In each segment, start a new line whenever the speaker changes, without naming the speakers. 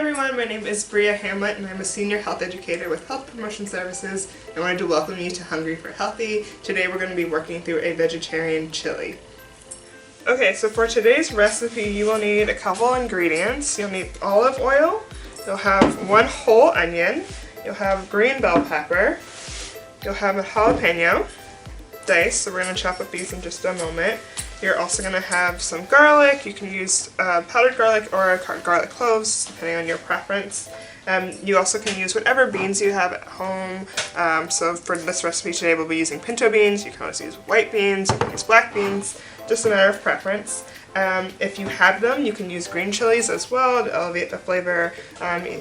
everyone, my name is Bria Hamlet and I'm a Senior Health Educator with Health Promotion Services. I wanted to welcome you to Hungry for Healthy. Today we're going to be working through a vegetarian chili. Okay, so for today's recipe you will need a couple ingredients. You'll need olive oil, you'll have 1 whole onion, you'll have green bell pepper, you'll have a jalapeno diced, so we're going to chop up these in just a moment. You're also going to have some garlic. You can use powdered garlic or garlic cloves, depending on your preference. You also can use whatever beans you have at home. So for this recipe today, we'll be using pinto beans. You can also use white beans, you can use black beans, just a matter of preference. If you have them, you can use green chilies as well to elevate the flavor.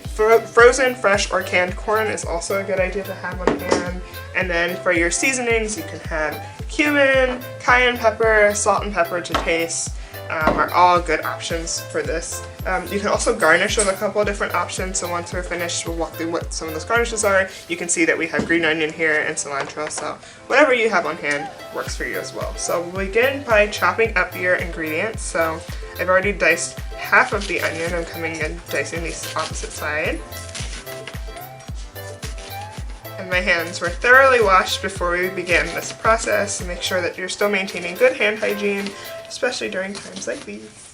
Frozen, fresh, or canned corn is also a good idea to have on hand. And then for your seasonings, you can have cumin, cayenne pepper, salt and pepper to taste. Are all good options for this. You can also garnish with a couple of different options, so once we're finished we'll walk through what some of those garnishes are. You can see that we have green onion here and cilantro, so whatever you have on hand works for you as well. So we'll begin by chopping up your ingredients. So I've already diced half of the onion. I'm coming and dicing the opposite side. And my hands were thoroughly washed before we began this process, and make sure that you're still maintaining good hand hygiene, especially during times like these.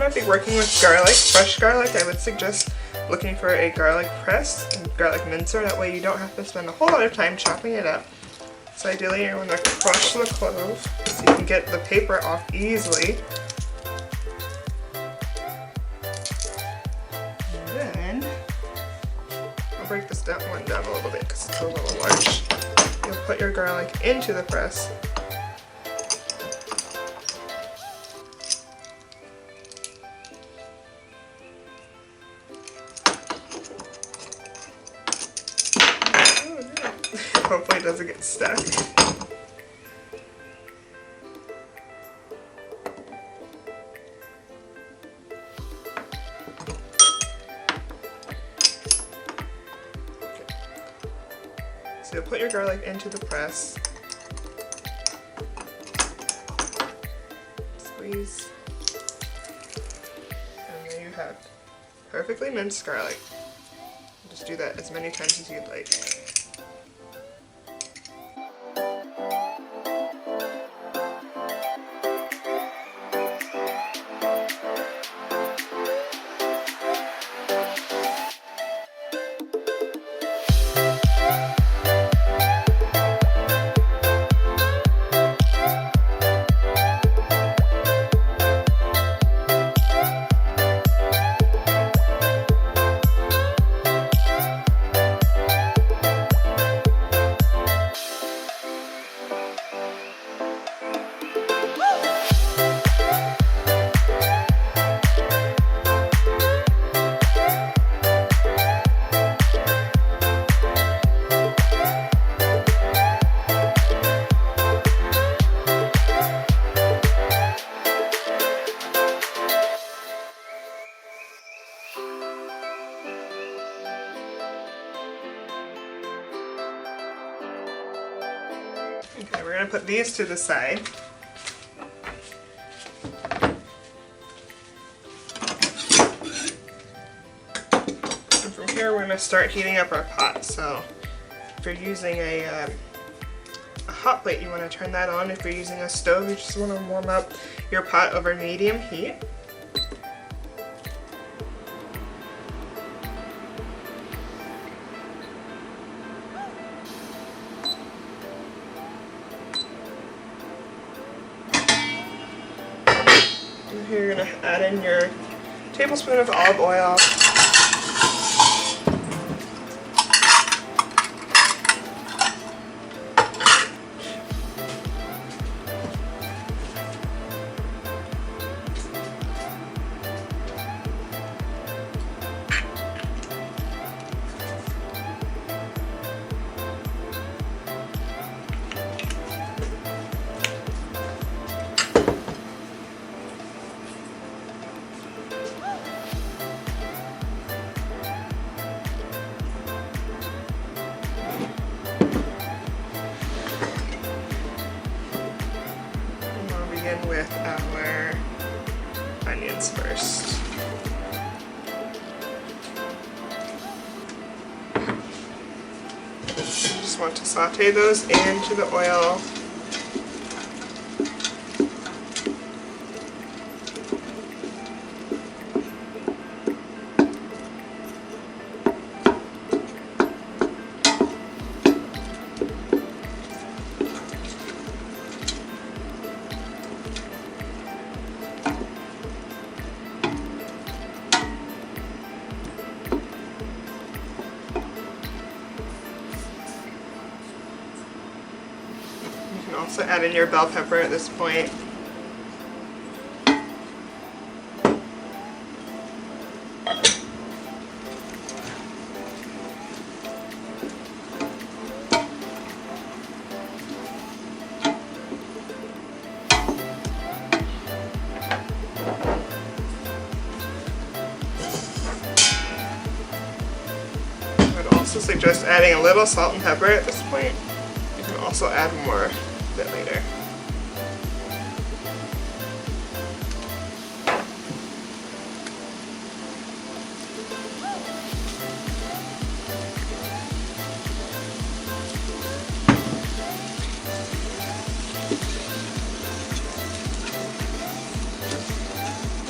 going to be working with garlic, fresh garlic. I would suggest looking for a garlic press and garlic mincer. That way you don't have to spend a whole lot of time chopping it up. So ideally you want to crush the clove so you can get the paper off easily. And then I'll break this one down a little bit because it's a little large. You'll put your garlic into the press. Hopefully it doesn't get stuck. So you'll put your garlic into the press. Squeeze. And there you have perfectly minced garlic. Just do that as many times as you'd like. Okay, we're going to put these to the side. And from here we're going to start heating up our pot. So if you're using a hot plate, you want to turn that on. If you're using a stove, you just want to warm up your pot over medium heat. Here you're going to add in your tablespoon of olive oil. With our onions first. You just want to saute those into the oil. Also add in your bell pepper at this point. I would also suggest adding a little salt and pepper at this point. You can also add more a bit later.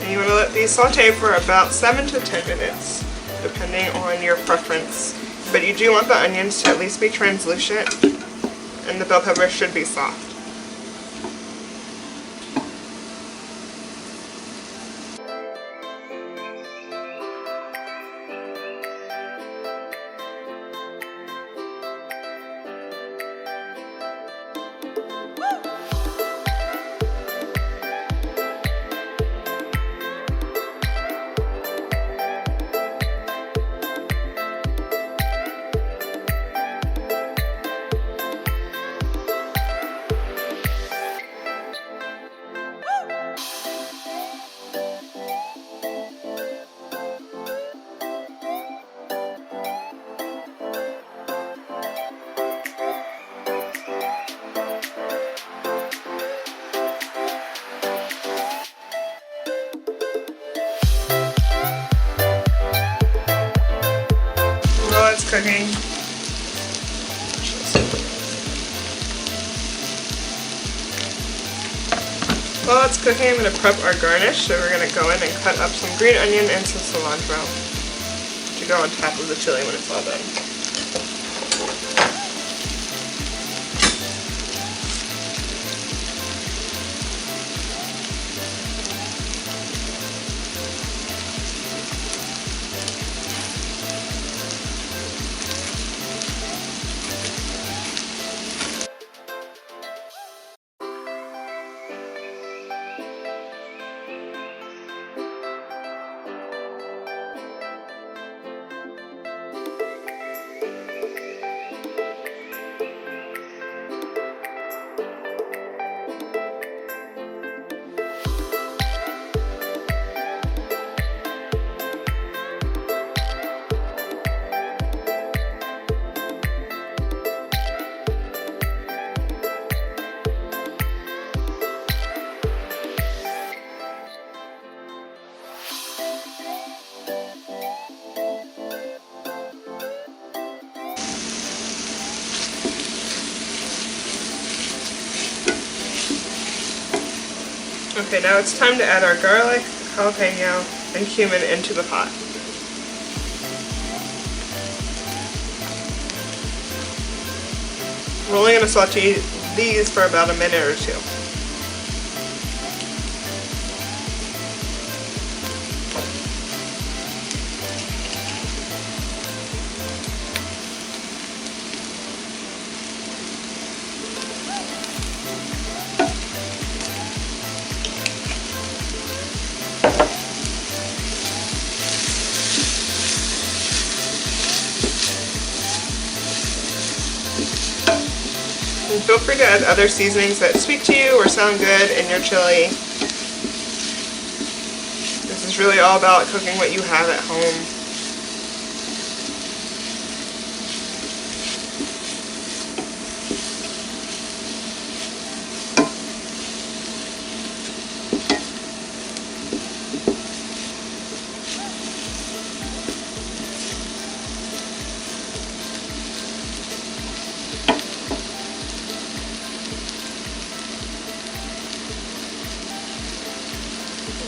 And you want to let these saute for about 7 to 10 minutes, depending on your preference. But you do want the onions to at least be translucent, and the bell pepper should be soft. While it's cooking, I'm going to prep our garnish. So we're going to go in and cut up some green onion and some cilantro to go on top of the chili when it's all done. Okay, now it's time to add our garlic, jalapeno, and cumin into the pot. We're only going to saute these for about a minute or two. And feel free to add other seasonings that speak to you or sound good in your chili. This is really all about cooking what you have at home.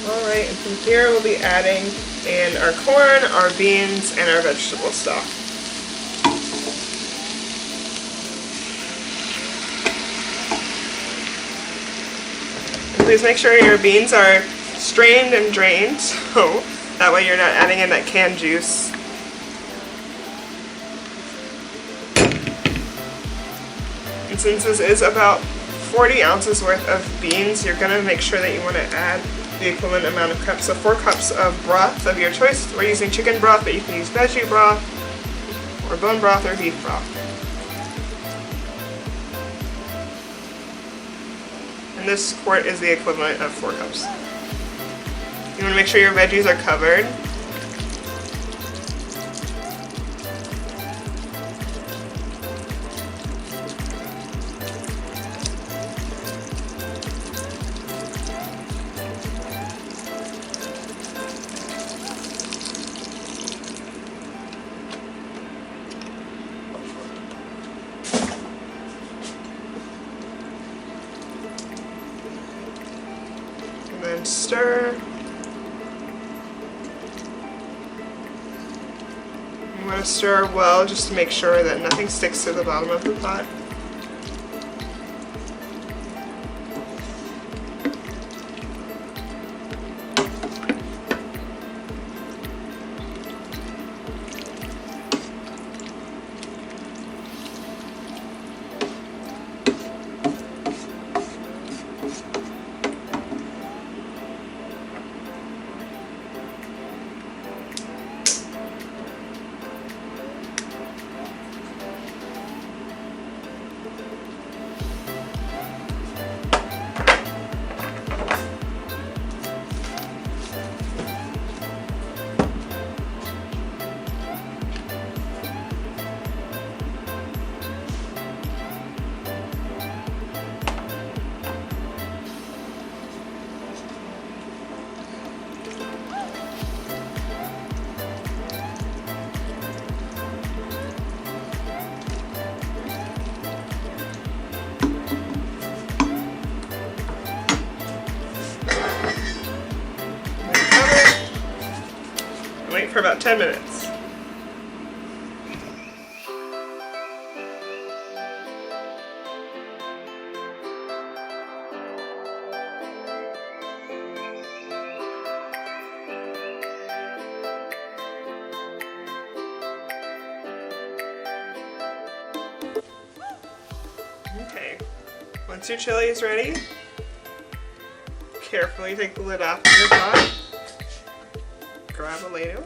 Alright, and from here we'll be adding in our corn, our beans, and our vegetable stock. And please make sure your beans are strained and drained, so that way you're not adding in that canned juice. And since this is about 40 ounces worth of beans, you're going to make sure that you want to add the equivalent amount of cups. So 4 cups of broth of your choice. We're using chicken broth, but you can use veggie broth, or bone broth, or beef broth. And this quart is the equivalent of 4 cups. You want to make sure your veggies are covered. And then stir. I'm going to stir well just to make sure that nothing sticks to the bottom of the pot. Wait for about 10 minutes. Okay, once your chili is ready, carefully take the lid off of your pot. Grab a ladle.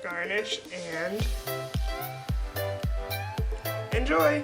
Garnish and enjoy!